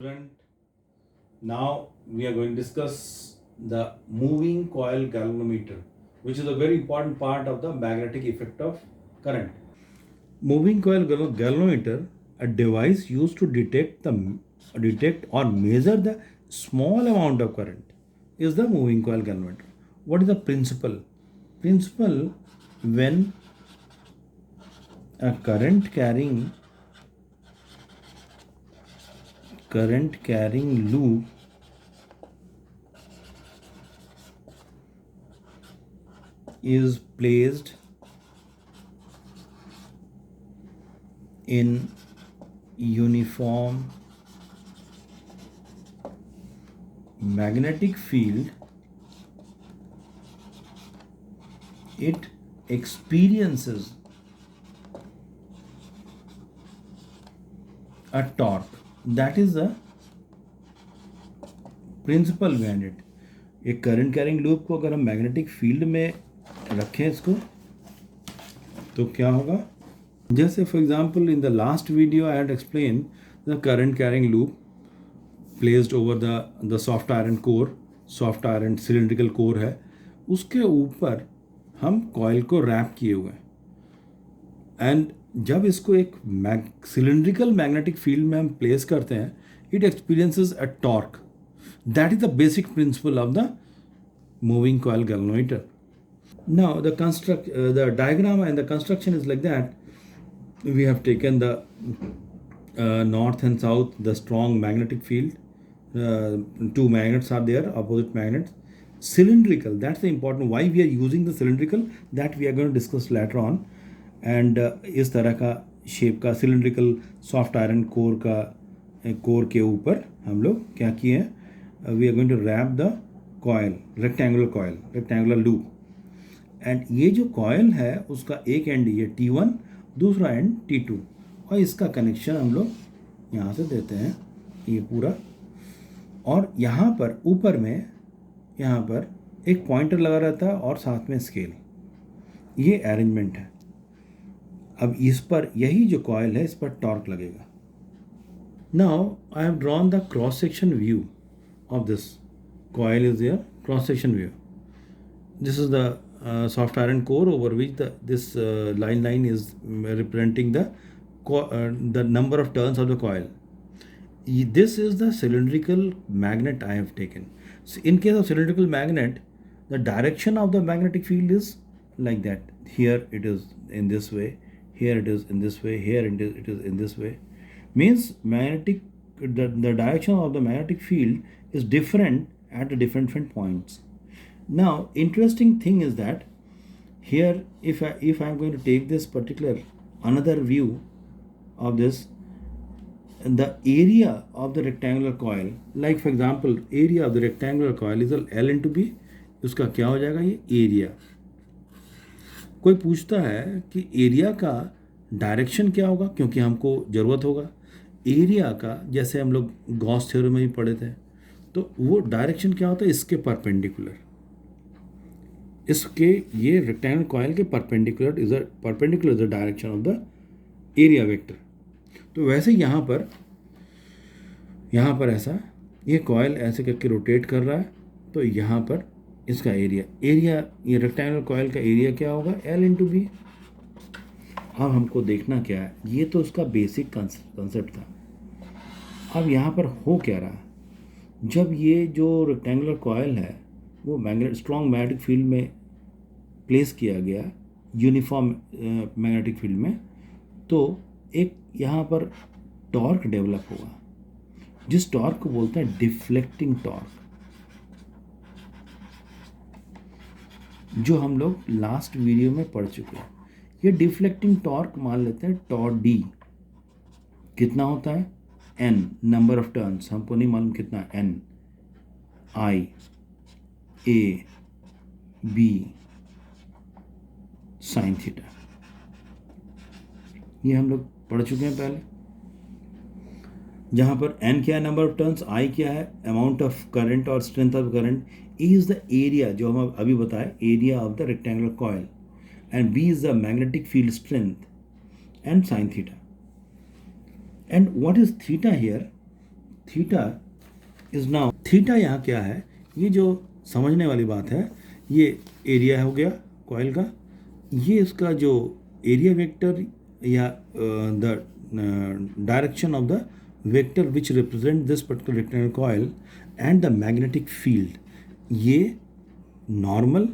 Student, now we are going to discuss the moving coil galvanometer, which is a very important part of the magnetic effect of current. Moving coil galvanometer, a device used to detect or measure the small amount of current, is the moving coil galvanometer. What is the principle? Principle: when a current carrying loop is placed in uniform magnetic field, it experiences a torque. That is the principle behind it. एक current carrying loop को अगर हम magnetic field में रखें इसको, तो क्या होगा? जैसे for example in the last video I had explain the current carrying loop placed over the soft iron core. Soft iron cylindrical core है, उसके ऊपर हम कॉइल को रैप किए हुए हैं. एंड जब इसको एक सिलिंड्रिकल मैग्नेटिक फील्ड में हम प्लेस करते हैं, it experiences a torque. That is the basic principle of the moving coil galvanometer. Now the diagram and the construction is like that. We have taken the north and south, the strong magnetic field. Two magnets are there, opposite magnets. Cylindrical, that's the important. Why we are using the cylindrical, that we are going to discuss later on. And इस तरह का shape का cylindrical soft iron core के ऊपर हम लोग क्या किए हैं? We are going to wrap the coil, rectangular loop. And ये जो कॉयल है उसका एक एंड ये T1, दूसरा एंड T2, और इसका कनेक्शन हम लोग यहाँ से देते हैं ये पूरा. और यहाँ पर ऊपर में यहाँ पर एक पॉइंटर लगा रहता है और साथ में स्केल. ये अरेंजमेंट है. अब इस पर यही जो कॉयल है इस पर टॉर्क लगेगा. Now I have drawn the cross section view of this coil. Is there cross section view? This is the soft iron core over which this line is representing the number of turns of the coil. This is the cylindrical magnet I have taken. So in case of cylindrical magnet, the direction of the magnetic field is like that. Here it is in this way, here it is in this way, here it is in this way. Means the direction of the magnetic field is different at the different points. Now interesting thing is that here if I am going to take this particular another view of this, the area of the rectangular coil, like for example area of the rectangular coil is L into B. उसका क्या हो जाएगा? ये area. कोई पूछता है कि area का डायरेक्शन क्या होगा, क्योंकि हमको ज़रूरत होगा एरिया का. जैसे हम लोग गॉस थ्योरम में भी पढ़े थे, तो वो डायरेक्शन क्या होता है? इसके परपेंडिकुलर, इसके ये रेक्टेंगल कॉइल के perpendicular is the direction of the area vector. तो वैसे यहाँ पर ऐसा ये कॉइल ऐसे करके रोटेट कर रहा है, तो यहाँ पर इसका एरिया ये रेक्टेंगल कॉइल का एरिया क्या होगा? L into B. अब हमको देखना क्या है, ये तो उसका बेसिक कंसेप्ट था. अब यहाँ पर हो क्या रहा है? जब ये जो रेक्टेंगुलर कॉयल है वो स्ट्रॉन्ग मैग्नेटिक फील्ड में प्लेस किया गया, यूनिफॉर्म मैग्नेटिक फील्ड में, तो एक यहाँ पर टॉर्क डेवलप होगा, जिस टॉर्क को बोलते हैं डिफ्लेक्टिंग टॉर्क, जो हम लोग लास्ट वीडियो में पढ़ चुके हैं. ये डिफ्लेक्टिंग टॉर्क मान लेते हैं टॉर्क डी. कितना होता है? N, नंबर ऑफ टर्न्स हमको नहीं मालूम कितना. N, I, A, B, sine theta. ये हम लोग पढ़ चुके हैं पहले. जहाँ पर N क्या है? Number of turns. I क्या है? अमाउंट ऑफ करंट और strength of current. E is the area, जो हम अभी बताए, area of the rectangular coil. And B is the magnetic field strength and sine theta. And what is theta here? Theta is now, theta यहाँ क्या है, ये जो समझने वाली बात है, ये एरिया हो गया कॉइल का, ये इसका जो एरिया वेक्टर या the direction of the vector which represent this particular rectangular coil and the magnetic field, ये नॉर्मल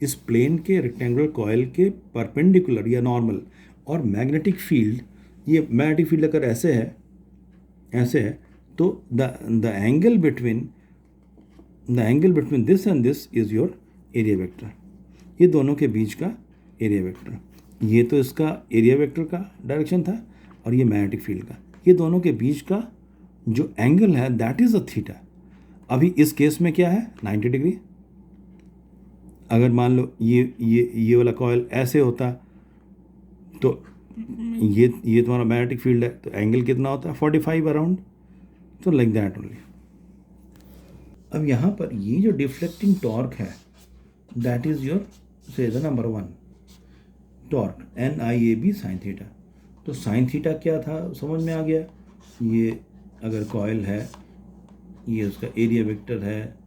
इस प्लेन के रेक्टेंगुलर कॉइल के परपेंडिकुलर या नॉर्मल, और मैग्नेटिक फील्ड, ये मैग्नेटिक फील्ड अगर ऐसे है तो the angle between this and this is your area vector, ये दोनों के बीच का एरिया वेक्टर, ये तो इसका एरिया वेक्टर का डायरेक्शन था और ये मैग्नेटिक फील्ड का, ये दोनों के बीच का जो एंगल है दैट इज अ थीटा। अभी इस केस में क्या है 90 डिग्री। अगर मान लो ये वाला कॉइल ऐसे होता तो ये तुम्हारा मैग्नेटिक फील्ड है, तो एंगल कितना होता है 45 अराउंड, तो लाइक दैट ओनली। अब यहाँ पर ये जो डिफ्लेक्टिंग टॉर्क है दैट इज योर से the number 1 torque NIAB sine theta. तो साइन थीटा क्या था समझ में आ गया, ये अगर कॉइल है, ये उसका एरिया वेक्टर है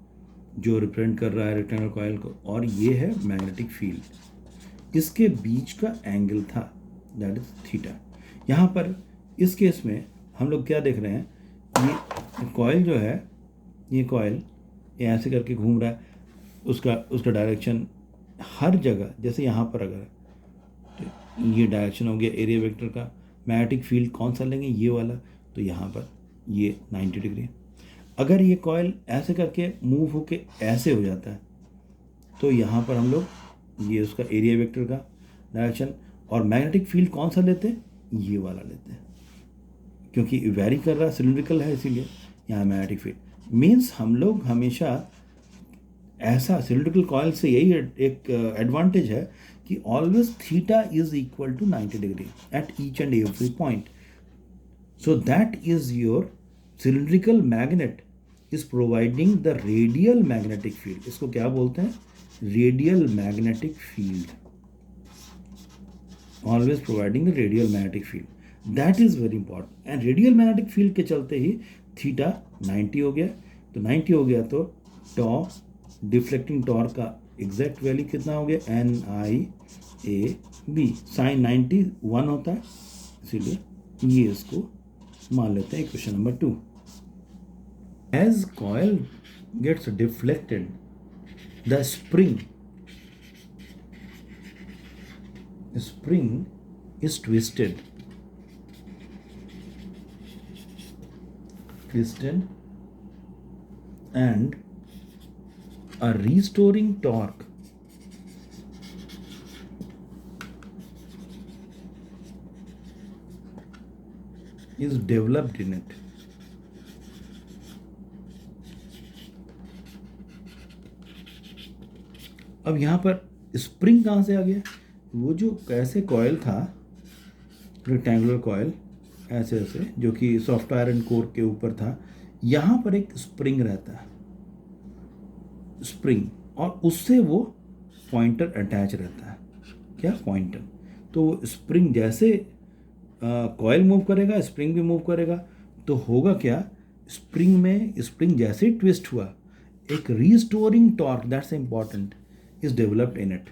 जो रिप्रेजेंट कर रहा है रेक्टेंगुलर कॉइल को, और ये है मैग्नेटिक फील्ड, इसके बीच का एंगल था दैट इज थीटा। यहाँ पर इस केस में हम लोग क्या देख रहे हैं, ये कॉइल जो है, ये कॉइल ये ऐसे करके घूम रहा है, उसका डायरेक्शन हर जगह, जैसे यहाँ पर अगर तो ये डायरेक्शन हो गया एरिया वेक्टर का, मैग्नेटिक फील्ड कौन सा लेंगे ये वाला, तो यहाँ पर ये 90 डिग्री। अगर ये कॉइल ऐसे करके मूव होके ऐसे हो जाता है तो यहाँ पर हम लोग ये उसका एरिया वेक्टर का डायरेक्शन, और मैग्नेटिक फील्ड कौन सा लेते हैं, ये वाला लेते हैं, क्योंकि वेरी कर रहा है, सिलिंड्रिकल है, इसीलिए यहाँ मैग्नेटिक फील्ड मीन्स हम लोग हमेशा ऐसा सिलिंड्रिकल कॉइल से यही एक एडवांटेज है कि always theta is equal to 90 degree at each and every point. So that is your cylindrical magnet is providing the radial magnetic field. इसको क्या बोलते हैं, radial magnetic field, always providing the radial magnetic field, that is very important. And radial magnetic field के चलते ही theta 90 हो गया, तो 90 हो गया तो टॉ डिफ्लेक्टिंग टॉर्क का एग्जैक्ट वैल्यू कितना हो गया NIAB, साइन 90 1 होता है, इसीलिए ये इसको मान लेते हैं question number 2। As coil gets deflected, the spring is twisted and a restoring torque is developed in it. अब यहाँ पर स्प्रिंग कहाँ से आ गया, वो जो कैसे कॉयल था रेक्टेंगुलर कॉयल ऐसे ऐसे जो कि सॉफ्ट आयरन कोर के ऊपर था, यहाँ पर एक स्प्रिंग रहता है, स्प्रिंग, और उससे वो पॉइंटर अटैच रहता है, क्या पॉइंटर। तो वो स्प्रिंग जैसे कॉयल मूव करेगा स्प्रिंग भी मूव करेगा, तो होगा क्या, स्प्रिंग जैसे ट्विस्ट हुआ एक restoring torque that's important is developed in it.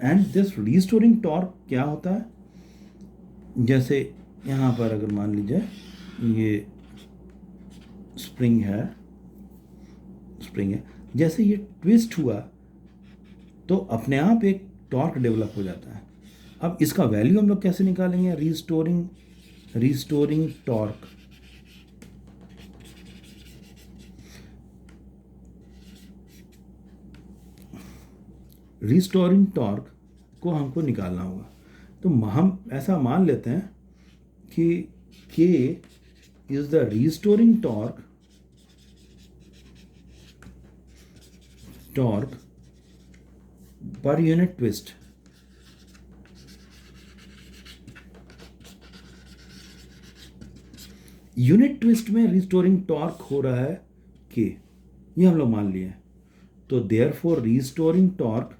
And this restoring torque क्या होता है, जैसे यहाँ पर अगर मान लीजिए ये स्प्रिंग है, जैसे ये ट्विस्ट हुआ तो अपने आप एक टॉर्क डेवलप हो जाता है। अब इसका वैल्यू हम लोग कैसे निकालेंगे, रीस्टोरिंग टॉर्क, रीस्टोरिंग टॉर्क को हमको निकालना होगा। तो हम ऐसा मान लेते हैं कि K is the restoring torque per unit twist. Unit twist में रीस्टोरिंग टॉर्क हो रहा है K, ये हम लोग मान लिए। तो therefore restoring torque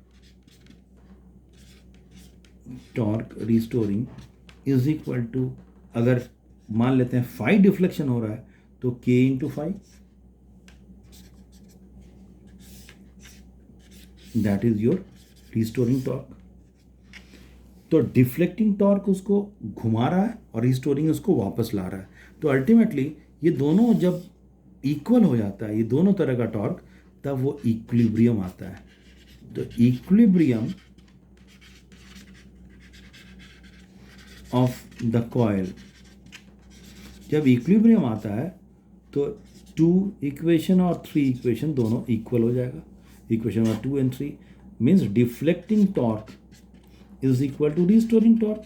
restoring is equal to, अगर मान लेते हैं फाई डिफ्लेक्शन हो रहा है तो K into 5, that is your restoring torque. तो डिफ्लेक्टिंग टॉर्क उसको घुमा रहा है और रिस्टोरिंग उसको वापस ला रहा है। तो अल्टीमेटली ये दोनों जब इक्वल हो जाता है, ये दोनों तरह का टॉर्क, तब वो इक्विलिब्रियम आता है। तो इक्विलिब्रियम ऑफ द कॉइल, जब इक्विलिब्रियम आता है तो 2 इक्वेशन और 3 इक्वेशन दोनों इक्वल हो जाएगा। Equation number 2 and 3 means deflecting torque is equal to restoring torque.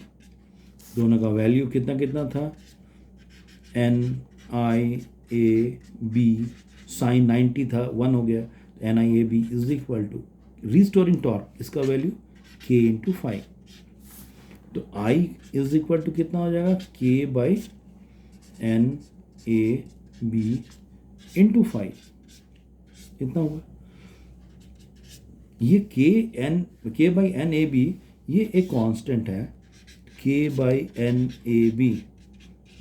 दोनों का वैल्यू कितना कितना था, NIAB साइन 90 था, 1 हो गया, NIAB is equal to restoring torque, इसका वैल्यू K इंटू 5। तो I इज इक्वल टू कितना हो जाएगा, K बाई NAB इंटू 5, कितना होगा ये K बाई NAB, ये एक कांस्टेंट है। K बाई NAB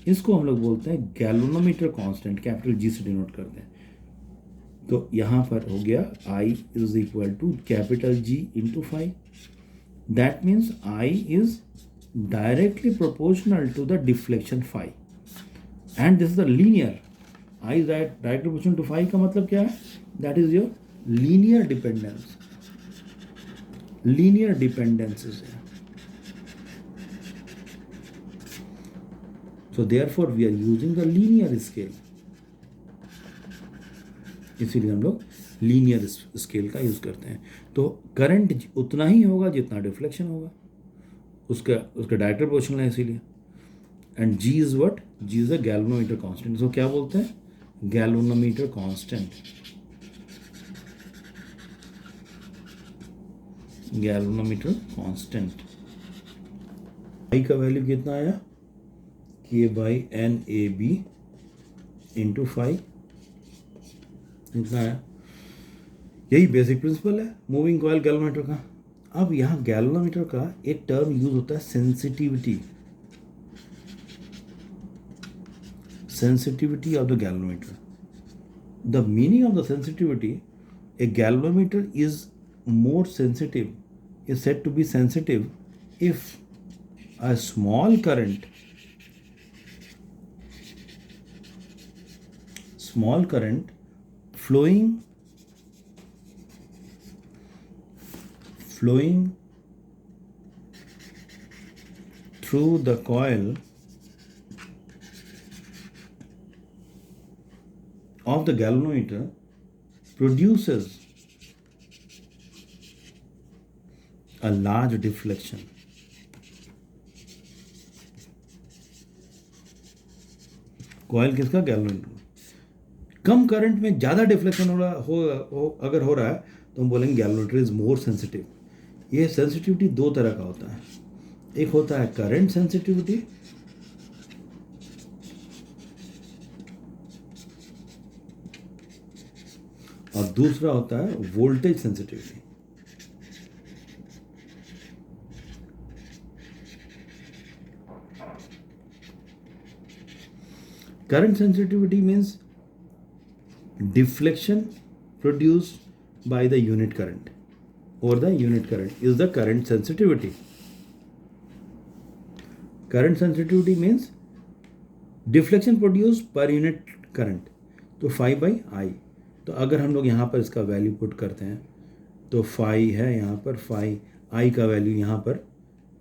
इसको हम लोग बोलते हैं गैल्वेनोमीटर कांस्टेंट, कैपिटल G से डिनोट करते हैं। तो यहाँ पर हो गया I is equal to capital G into 5। That means I is directly proportional to the deflection phi and this is the linear. I is directly proportional to phi का मतलब क्या है, that is your linear dependence, linear dependences है। So therefore we are using the linear scale, इसीलिए हम लोग linear scale का use करते हैं। तो करंट उतना ही होगा जितना डिफ्लेक्शन होगा, उसका डायरेक्ट प्रोपोर्शनल है इसीलिए। And G is what, G is a galvanometer constant. इसको क्या बोलते हैं, galvanometer constant, galvanometer constant. I का वैल्यू कितना आया, K बाई NAB इंटू 5, इतना है। यही बेसिक प्रिंसिपल है मूविंग कॉइल गैल्वेनोमीटर का। अब यहाँ गैल्वेनोमीटर का एक टर्म यूज होता है sensitivity, sensitivity of the galvanometer. The meaning of the sensitivity, A galvanometer is more sensitive, is said to be sensitive if a small current flowing through the coil of the galvanometer produces a large deflection। Coil किसका, galvanometer. कम current में ज़्यादा deflection अगर हो रहा है तो हम बोलेंगे गैल्वेनोमीटर इज मोर सेंसिटिव। ये सेंसिटिविटी दो तरह का होता है, एक होता है करंट सेंसिटिविटी, और दूसरा होता है voltage sensitivity. Current sensitivity means deflection produced by the unit current, or the unit current is the current sensitivity. Current sensitivity means deflection produced per unit current, तो phi by I। तो अगर हम लोग यहाँ पर इसका वैल्यू पुट करते हैं तो phi है यहाँ पर, phi I का वैल्यू यहाँ पर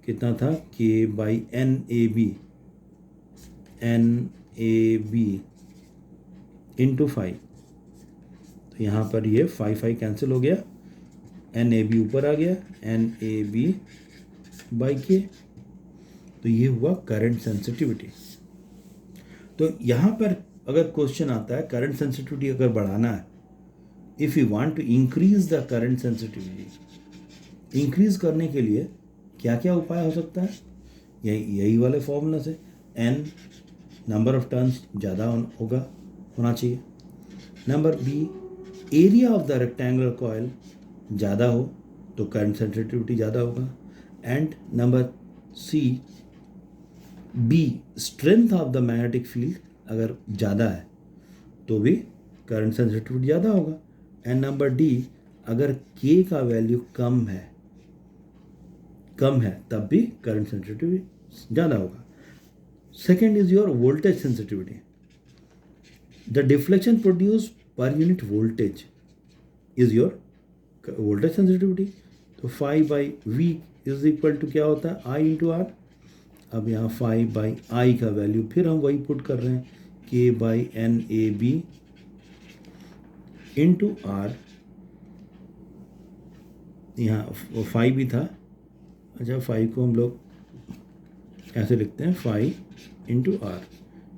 कितना था, K by NAB इंटू 5। तो यहाँ पर ये 5 कैंसिल हो गया, NAB ऊपर आ गया, NAB बाई K। तो ये हुआ करंट सेंसिटिविटी। तो यहाँ पर अगर क्वेश्चन आता है करंट सेंसिटिविटी अगर बढ़ाना है, if you want to increase the current sensitivity, increase करने के लिए क्या क्या उपाय हो सकता है, यही वाले फॉर्मूला से, N नंबर ऑफ टर्न्स ज़्यादा होना चाहिए, number B area of the rectangular coil ज़्यादा हो तो करंट सेंसिटिविटी ज़्यादा होगा, and number C B strength of the magnetic field अगर ज़्यादा है तो भी करंट सेंसिटिविटी ज़्यादा होगा। एंड नंबर डी, अगर के का वैल्यू कम है तब भी करंट सेंसिटिविटी ज़्यादा होगा। Second is your voltage sensitivity. The deflection produce per unit voltage is your voltage sensitivity. तो 5/V इज इक्वल टू क्या होता है, I इंटू आर। अब यहाँ 5/I का वैल्यू फिर हम वही पुट कर रहे हैं, K/NAB इंटू आर। यहाँ 5 भी था, अच्छा 5 को हम लोग ऐसे लिखते हैं 5 इंटू आर।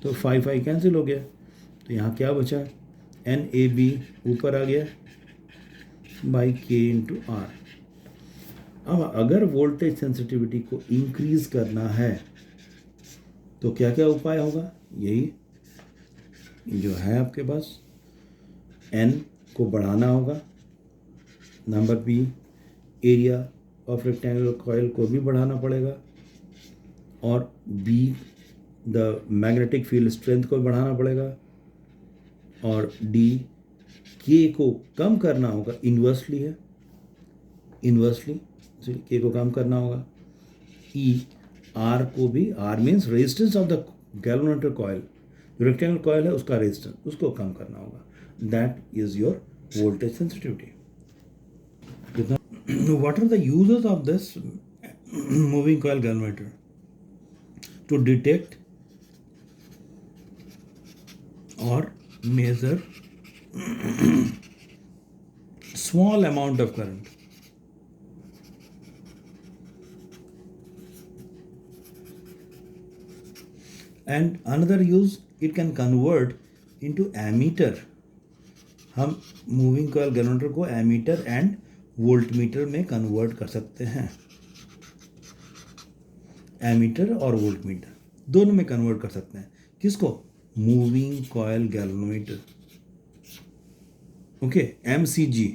तो 5 कैंसिल हो गया, तो यहाँ क्या बचा, NAB ऊपर आ गया बाई K इंटू आर। अब अगर वोल्टेज सेंसिटिविटी को इंक्रीज करना है तो क्या क्या उपाय होगा, यही जो है आपके पास, N को बढ़ाना होगा। Number B, area of rectangular coil को भी बढ़ाना पड़ेगा। और B, the magnetic field strength को बढ़ाना पड़ेगा। और डी, के को कम करना होगा, इन्वर्सली है, इन्वर्सली के को कम करना होगा। ई, आर को भी, R means resistance of the galvanometer coil, जो रेक्टेंगुलर कॉइल है उसका रेजिस्टेंस, उसको कम करना होगा। That is your voltage sensitivity. What are the uses of this moving coil galvanometer? To detect or measure small amount of current. And another use, it can convert into ammeter. हम moving coil galvanometer को ammeter and voltmeter में convert कर सकते हैं। Ammeter और voltmeter दोनों में convert कर सकते हैं। किसको, moving coil galvanometer, okay, MCG।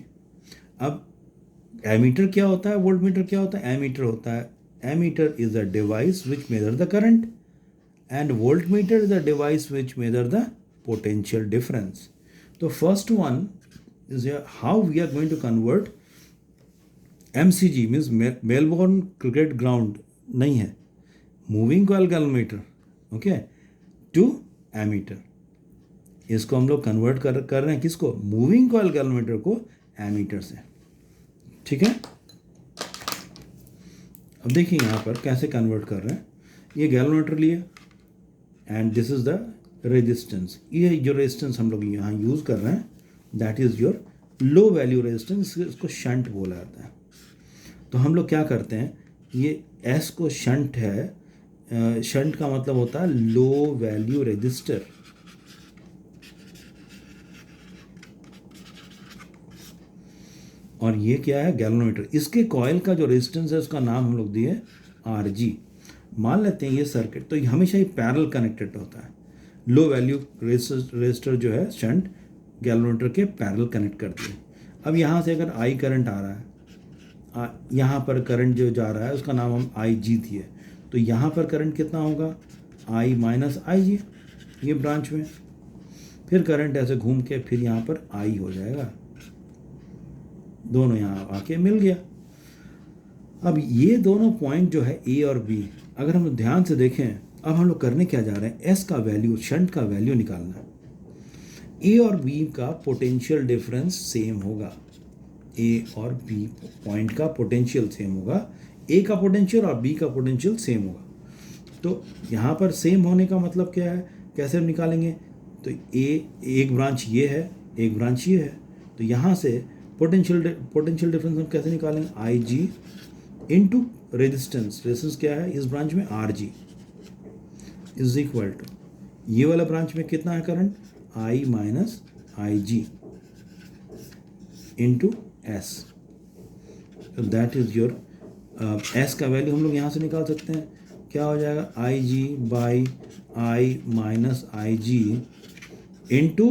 अब एमीटर क्या होता है, वोल्टमीटर क्या होता है, एमीटर होता है, ammeter is a device which measure the current and voltmeter is a device which measure the potential difference. So first one is how we are going to convert MCG means Melbourne Cricket Ground नहीं है, moving coil galvanometer, okay, to ammeter। इसको हम लोग convert कर रहे हैं किसको, moving coil galvanometer को एमीटर से, ठीक है। अब देखिए यहाँ पर कैसे कन्वर्ट कर रहे हैं। ये गैल्वेनोमीटर लिए and this is the resistance. ये जो रेजिस्टेंस हम लोग यहाँ यूज़ कर रहे हैं that is your low value resistance, इसको शंट बोला जाता है। तो हम लोग क्या करते हैं, ये एस को शंट है, शंट का मतलब होता है लो वैल्यू रेजिस्टर। और ये क्या है, गैल्वेनोमीटर। इसके कॉइल का जो रेजिस्टेंस है उसका नाम हम लोग दिए RG। मान लेते हैं ये सर्किट, तो हमेशा ही पैरेलल कनेक्टेड होता है। लो वैल्यू रेजिस्टर जो है शंट गैल्वेनोमीटर के पैरेलल कनेक्ट करती है। अब यहाँ से अगर I करंट आ रहा है, यहाँ पर करंट जो जा रहा है उसका नाम हम IG दिए, तो यहाँ पर करंट कितना होगा, I माइनस IG, ये ब्रांच में। फिर करंट ऐसे घूम के फिर यहाँ पर I हो जाएगा, दोनों यहाँ आके मिल गया। अब ये दोनों पॉइंट जो है A और B, अगर हम ध्यान से देखें, अब हम लोग करने क्या जा रहे हैं, S का वैल्यू, शंट का वैल्यू निकालना है। A और B का पोटेंशियल डिफरेंस सेम होगा, A और B पॉइंट का पोटेंशियल सेम होगा, A का पोटेंशियल और B का पोटेंशियल सेम होगा। तो यहाँ पर सेम होने का मतलब क्या है, कैसे हम निकालेंगे, तो A, एक ब्रांच ये है, एक ब्रांच ये है, तो यहाँ से पोटेंशियल डिफरेंस हम कैसे निकालेंगे, IG इंटू रेजिस्टेंस क्या है इस ब्रांच में, RG इज इक्वल टू, ये वाला ब्रांच में कितना है current, I minus IG into S। That is your S का वैल्यू हम लोग यहाँ से निकाल सकते हैं, क्या हो जाएगा, IG by I minus IG into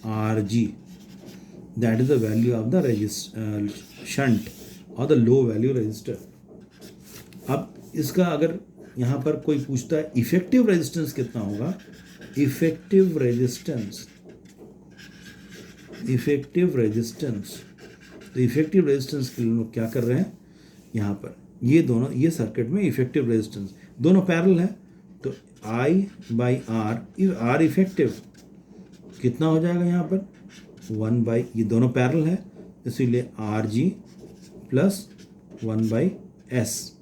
RG। That is the value of the shunt और द लो वैल्यू रेजिस्टर। अब इसका अगर यहाँ पर कोई पूछता है इफेक्टिव रेजिस्टेंस कितना होगा, इफेक्टिव रेजिस्टेंस, इफेक्टिव रेजिस्टेंस। तो इफेक्टिव रेजिस्टेंस के लिए लोग क्या कर रहे हैं, यहाँ पर ये दोनों, ये सर्किट में इफेक्टिव रेजिस्टेंस दोनों पैरेलल है, तो I by R, R effective कितना हो जाएगा यहाँ पर 1 बाई, ये दोनों पैरेलल है इसीलिए R G plus 1 by S,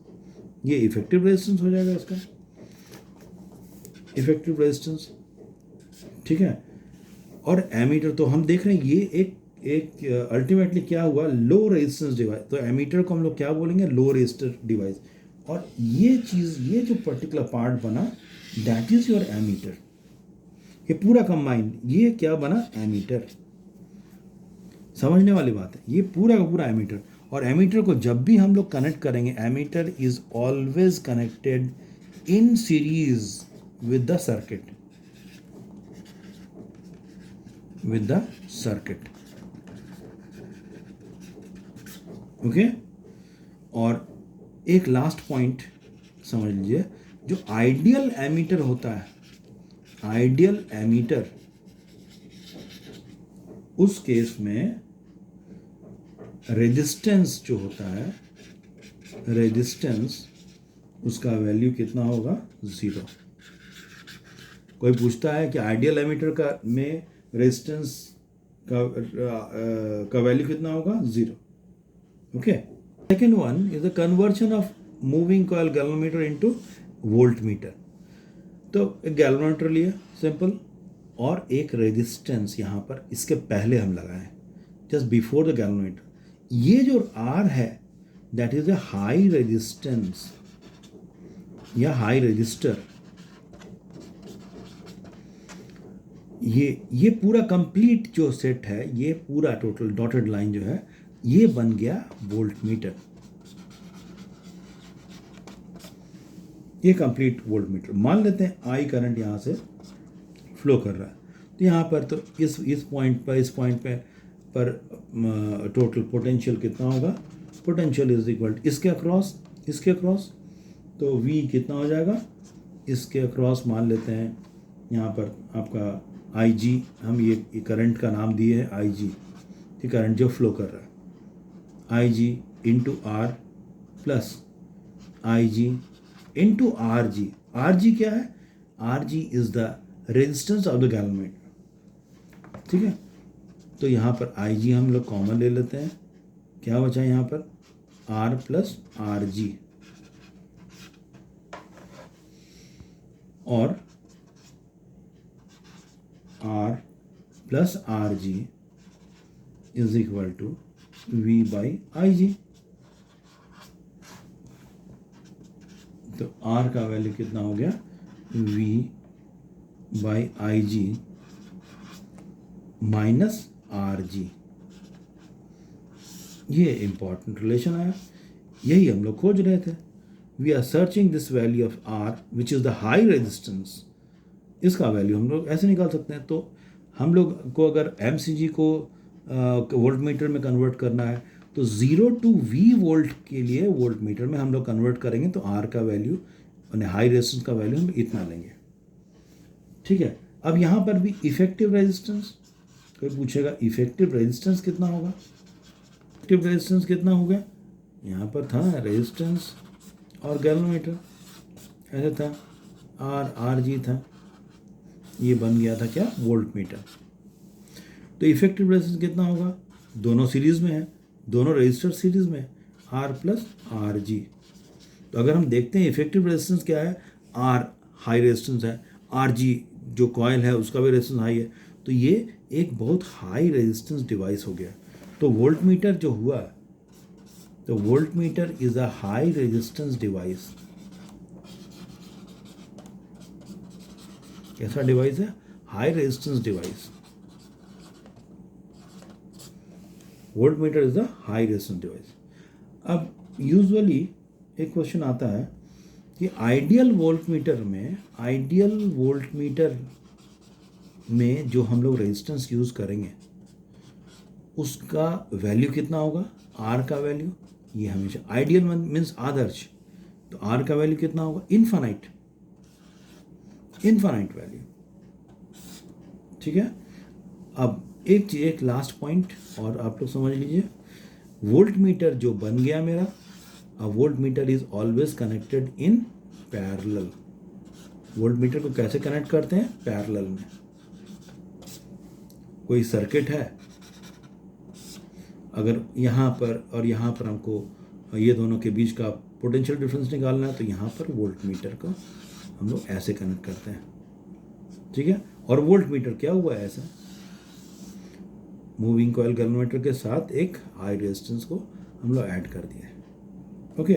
ये इफेक्टिव रेजिस्टेंस हो जाएगा इसका, इफेक्टिव रेजिस्टेंस। ठीक है, और एमीटर तो हम देख रहे हैं ये एक अल्टीमेटली क्या हुआ, लो रेजिस्टेंस डिवाइस, तो एमीटर को हम लोग क्या बोलेंगे, लो रेजिस्टर डिवाइस। और ये चीज़, ये जो पर्टिकुलर पार्ट बना दैट इज योर एमीटर, ये पूरा कंबाइंड, ये क्या बना, एमीटर। समझने वाली बात है, ये पूरा का पूरा एमीटर। और एमीटर को जब भी हम लोग कनेक्ट करेंगे, ammeter is always connected in series with the circuit, with the circuit. Okay, और एक लास्ट पॉइंट समझ लीजिए, जो आइडियल एमीटर होता है, आइडियल एमीटर, उस केस में रेजिस्टेंस जो होता है, रेजिस्टेंस उसका वैल्यू कितना होगा, 0। कोई पूछता है कि आइडियल एमीटर का में रेजिस्टेंस का वैल्यू कितना होगा, 0। Okay, second one is the conversion of moving coil galvanometer into voltmeter. तो एक गैल्वेनोमीटर लिया सिंपल, और एक रेजिस्टेंस यहाँ पर इसके पहले हम लगाएं, जस्ट बिफोर द गैल्वेनोमीटर। ये जो आर है that is a high resistance या हाई रजिस्टर। ये पूरा कंप्लीट जो सेट है, ये पूरा टोटल डॉटेड लाइन जो है, ये बन गया वोल्टमीटर, ये कंप्लीट वोल्टमीटर। मान लेते हैं आई करंट यहाँ से फ्लो कर रहा है, तो यहाँ पर तो इस पॉइंट पर, इस पॉइंट पर टोटल पोटेंशियल कितना होगा, पोटेंशियल इज इक्वल इसके अक्रॉस, इसके अक्रॉस, तो V कितना हो जाएगा, इसके अक्रॉस मान लेते हैं यहाँ पर आपका IG, हम ये करंट का नाम दिए है IG, ये करंट जो फ्लो कर रहा है, IG into R plus IG into R G क्या है, RG is the resistance of the galvanometer. ठीक है, तो यहाँ पर IG हम लोग कॉमन ले लेते हैं, क्या बचा यहाँ पर R प्लस RG, और R plus RG is equal to V by IG। तो R का वैल्यू कितना हो गया, V by IG minus RG। ये इंपॉर्टेंट रिलेशन आया, यही हम लोग खोज रहे थे। We are searching this value of R which is the high resistance, इसका वैल्यू हम लोग ऐसे निकाल सकते हैं। तो हम लोग को अगर MCG को वोल्टमीटर में कन्वर्ट करना है, तो 0 टू V वोल्ट के लिए वोल्टमीटर में हम लोग कन्वर्ट करेंगे, तो R का वैल्यू यानी हाई रेजिस्टेंस का वैल्यू हम इतना लेंगे। ठीक है, अब यहाँ पर भी इफेक्टिव रेजिस्टेंस, कोई पूछेगा इफेक्टिव रेजिस्टेंस कितना होगा, इफेक्टिव रेजिस्टेंस कितना होगा, यहाँ पर था रेजिस्टेंस और गैल्वेनोमीटर ऐसा था, RG था, ये बन गया था क्या, वोल्टमीटर। तो इफेक्टिव रेजिस्टेंस कितना होगा, दोनों सीरीज में है, दोनों रेजिस्टर सीरीज में, R प्लस RG। तो अगर हम देखते हैं इफेक्टिव रेजिस्टेंस क्या है, R हाई रेजिस्टेंस है, RG जो कॉइल है उसका भी रेजिस्टेंस हाई है, तो ये एक बहुत हाई रेजिस्टेंस डिवाइस हो गया। तो वोल्टमीटर जो हुआ, तो voltmeter is a high resistance device. कैसा डिवाइस है, high resistance device. Voltmeter is the high resistance device. अब यूजुअली एक क्वेश्चन आता है कि आइडियल वोल्टमीटर में जो हम लोग रेजिस्टेंस यूज़ करेंगे उसका वैल्यू कितना होगा, R का वैल्यू, ये हमेशा आइडियल मीन्स आदर्श, तो R का वैल्यू कितना होगा, इनफाइनाइट वैल्यू। ठीक है। अब एक लास्ट पॉइंट और आप लोग समझ लीजिए, वोल्ट मीटर जो बन गया मेरा, a voltmeter is always connected in parallel. Voltmeter को कैसे कनेक्ट करते हैं? पैरेलल में। कोई सर्किट है, अगर यहाँ पर और यहाँ पर हमको ये दोनों के बीच का पोटेंशियल डिफरेंस निकालना है, तो यहाँ पर वोल्ट मीटर को हम लोग ऐसे कनेक्ट करते हैं, ठीक है। और वोल्ट मीटर क्या हुआ है? ऐसा मूविंग कॉइल गैल्वेनोमीटर के साथ एक हाई रेजिस्टेंस को हम लोग ऐड कर दिए, ओके।